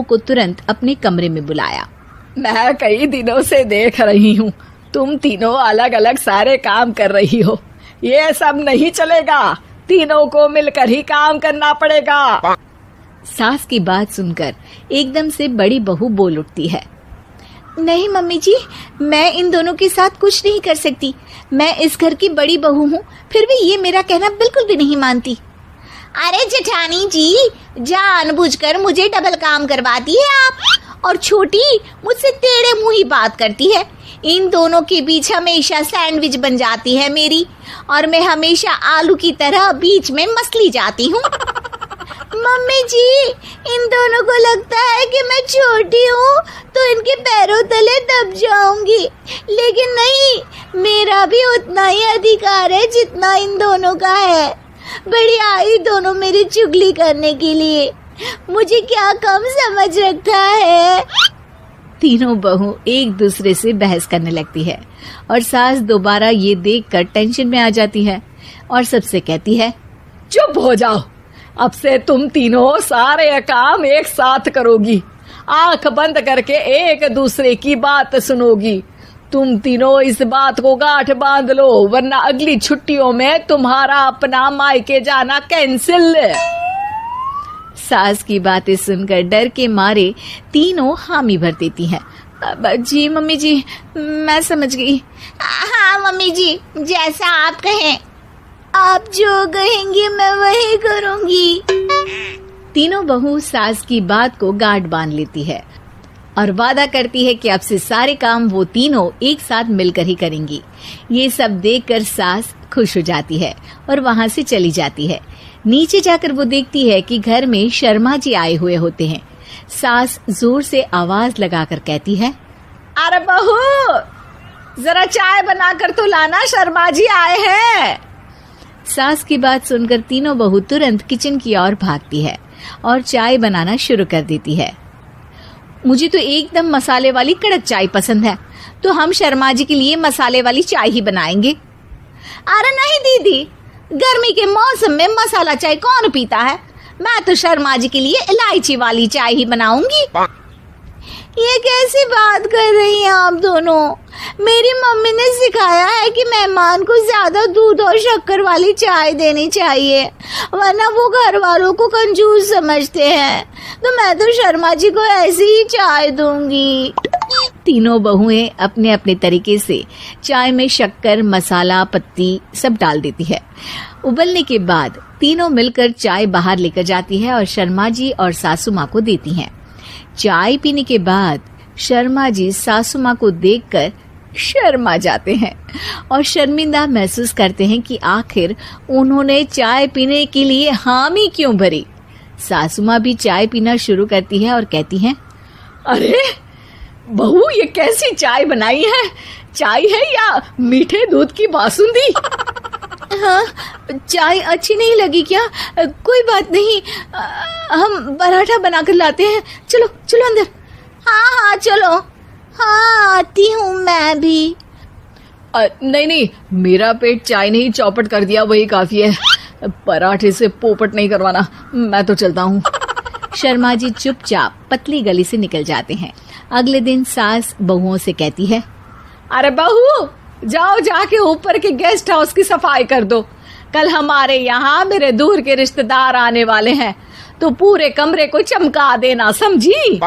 को तुरंत अपने कमरे में बुलाया। मैं कई दिनों से देख रही हूँ, तुम तीनों अलग अलग सारे काम कर रही हो। ये सब नहीं चलेगा, तीनों को मिलकर ही काम करना पड़ेगा। सास की बात सुनकर एकदम से बड़ी बहू बोल उठती है। नहीं मम्मी जी, मैं इन दोनों के साथ कुछ नहीं कर सकती। मैं इस घर की बड़ी बहू हूँ, फिर भी ये मेरा कहना बिल्कुल भी नहीं मानती। अरे जेठानी जी, जानबूझकर मुझे डबल काम करवाती है आप, और छोटी मुझसे टेढ़े मुंह ही बात करती है। इन दोनों के बीच हमेशा सैंडविच बन जाती है मेरी, और मैं हमेशा आलू की तरह बीच में मसली जाती हूँ। मम्मी जी, इन दोनों को लगता है कि मैं छोटी हूँ तो इनके पैरों तले दब जाऊंगी, लेकिन नहीं, मेरा भी उतना ही अधिकार है जितना इन दोनों का है। बड़ी आई दोनों मेरी चुगली करने के लिए, मुझे क्या कम समझ रखा है। तीनों बहू एक दूसरे से बहस करने लगती है और सास दोबारा ये देखकर टेंशन में आ जाती है और सबसे कहती है, चुप हो जाओ, अब से तुम तीनों सारे काम एक साथ करोगी, आंख बंद करके एक दूसरे की बात सुनोगी। तुम तीनों इस बात को गांठ बांध लो, वरना अगली छुट्टियों में तुम्हारा अपना मायके जाना कैंसिल। सास की बातें सुनकर डर के मारे तीनों हामी भर देती हैं। जी मम्मी जी, मैं समझ गई। हाँ मम्मी जी, जैसा आप कहें, आप जो कहेंगी मैं वही करूंगी। तीनों बहू सास की बात को गांठ बांध लेती है और वादा करती है कि अब से सारे काम वो तीनों एक साथ मिलकर ही करेंगी। ये सब देखकर सास खुश हो जाती है और वहाँ से चली जाती है। नीचे जाकर वो देखती है कि घर में शर्मा जी आए हुए होते हैं। सास जोर से आवाज लगाकर कहती है, अरे बहू, जरा चाय बनाकर तो लाना, शर्मा जी आए हैं। सास की बात सुनकर तीनों बहू तुरंत किचन की ओर भागती है और चाय बनाना शुरू कर देती है। मुझे तो एकदम मसाले वाली कड़क चाय पसंद है, तो हम शर्मा जी के लिए मसाले वाली चाय ही बनाएंगे। अरे नहीं दीदी, गर्मी के मौसम में मसाला चाय कौन पीता है? मैं तो शर्मा जी के लिए इलायची वाली चाय ही बनाऊंगी। ये कैसी बात कर रही हैं आप दोनों? मेरी मम्मी ने सिखाया है कि मेहमान को ज्यादा दूध और शक्कर वाली चाय देनी चाहिए, वरना वो घर वालों को कंजूस समझते हैं। तो मैं तो शर्मा जी को ऐसी ही चाय दूंगी। तीनों बहुएं अपने अपने तरीके से चाय में शक्कर, मसाला, पत्ती सब डाल देती है। उबलने के बाद तीनों मिलकर चाय बाहर लेकर जाती है और शर्मा जी और सासू माँ को देती हैं। चाय पीने के बाद शर्मा जी सासू माँ को देखकर शर्मा जाते हैं और शर्मिंदा महसूस करते हैं कि आखिर उन्होंने चाय पीने के लिए हामी क्यों भरी। सासू माँ भी चाय पीना शुरू करती है और कहती हैं, अरे बहू, ये कैसी चाय बनाई है? चाय है या मीठे दूध की बासुंदी? हाँ, चाय अच्छी नहीं लगी क्या? कोई बात नहीं, हम पराठा बनाकर लाते हैं। चलो चलो अंदर। हाँ चलो। हाँ, आती हूँ मैं भी। नहीं, मेरा पेट चाय ने ही चौपट कर दिया, वही काफी है। पराठे से पोपट नहीं करवाना, मैं तो चलता हूँ। शर्मा जी चुपचाप पतली गली से निकल जाते हैं। अगले दिन सास बहुओं से कहती है, अरे बहू, जाओ जाके ऊपर के गेस्ट हाउस की सफाई कर दो। कल हमारे यहाँ मेरे दूर के रिश्तेदार आने वाले हैं, तो पूरे कमरे को चमका देना, समझी?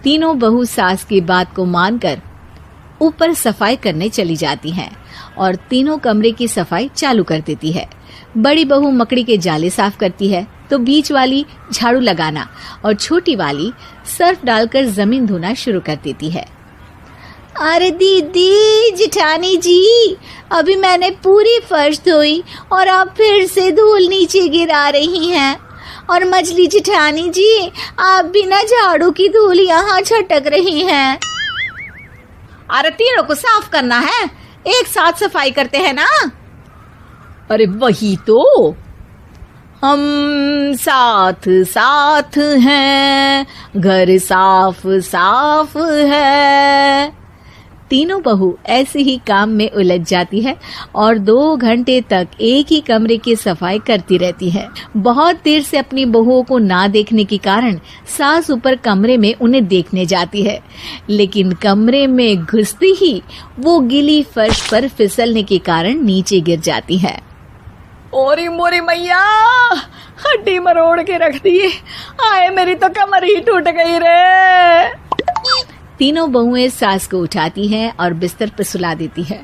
तीनों बहू सास की बात को मानकर ऊपर सफाई करने चली जाती हैं और तीनों कमरे की सफाई चालू कर देती है। बड़ी बहू मकड़ी के जाले साफ करती है, तो बीच वाली झाड़ू लगाना और छोटी वाली सर्फ डालकर जमीन धोना शुरू कर देती है। अरे दीदी, जेठानी जी, अभी मैंने पूरी फर्श धोई और आप फिर से धूल नीचे गिरा रही हैं। और मछली जेठानी जी, आप बिना झाड़ू की धूल यहाँ छटक रही हैं। अरे तीनों को साफ करना है, एक साथ सफाई करते हैं ना। अरे वही तो, हम साथ साथ हैं, घर साफ साफ है। तीनों बहू ऐसे ही काम में उलझ जाती है और 2 घंटे तक एक ही कमरे की सफाई करती रहती है। बहुत देर से अपनी बहुओं को ना देखने के कारण सास ऊपर कमरे में उन्हें देखने जाती है, लेकिन कमरे में घुसती ही वो गीली फर्श पर फिसलने के कारण नीचे गिर जाती है। ओरी मोरी मैया, हड्डी मरोड़ के रख दी। आए मेरी तो कमर ही टूट गई रे। तीनों बहुएं सास को उठाती हैं और बिस्तर पर सुला देती है।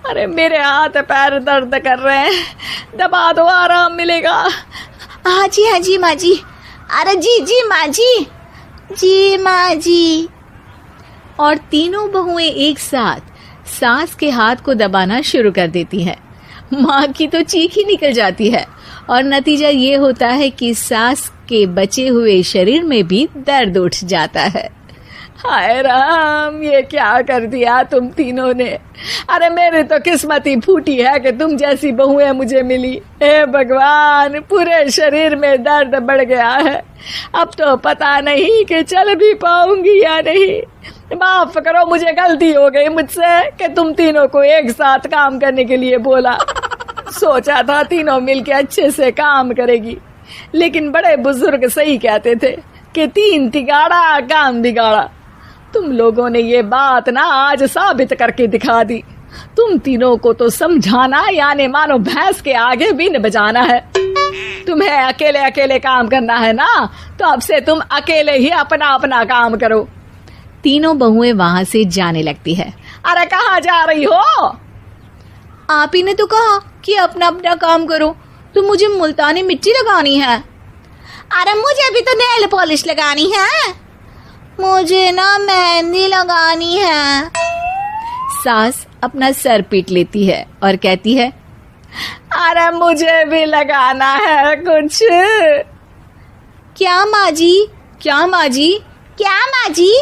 अरे मेरे हाथ पैर दर्द कर रहे हैं, दबा दो आराम मिलेगा। हाँ जी माँ जी। अरे जी माँ जी, जी माँ जी। और तीनों बहुएं एक साथ सास के हाथ को दबाना शुरू कर देती हैं। माँ की तो चीख ही निकल जाती है और नतीजा ये होता है कि सास के बचे हुए शरीर में भी दर्द उठ जाता है। हाय राम, ये क्या कर दिया तुम तीनों ने। अरे मेरी तो किस्मत ही फूटी है कि तुम जैसी बहुएं मुझे मिली। हे भगवान, पूरे शरीर में दर्द बढ़ गया है। अब तो पता नहीं कि चल भी पाऊंगी या नहीं। माफ करो, मुझे गलती हो गई मुझसे कि तुम तीनों को एक साथ काम करने के लिए बोला। सोचा था तीनों मिलके अच्छे से काम करेगी, लेकिन बड़े बुजुर्ग सही कहते थे कि 3 तिगाड़ा काम बिगाड़ा। तुम लोगों ने ये बात ना आज साबित करके दिखा दी। तुम तीनों को तो समझाना यानी मानो भैंस के आगे बीन बजाना है। तुम्हें अकेले अकेले काम करना है ना, तो अब से तुम अकेले ही अपना अपना काम करो। तीनों बहुएं वहां से जाने लगती है। अरे कहाँ जा रही हो? आप ही ने तो कहा कि अपना अपना काम तो मुझे मुल्तानी मिट्टी लगानी है। अरे मुझे भी तो नेल पॉलिश लगानी है। मुझे ना मेहंदी लगानी है। सास अपना सर पीट लेती है और कहती है, अरे मुझे भी लगाना है कुछ। क्या माँ जी? क्या माँ जी? क्या माँ जी?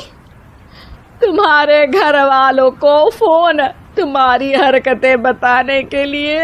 तुम्हारे घर वालों को फोन तुम्हारी हरकतें बताने के लिए।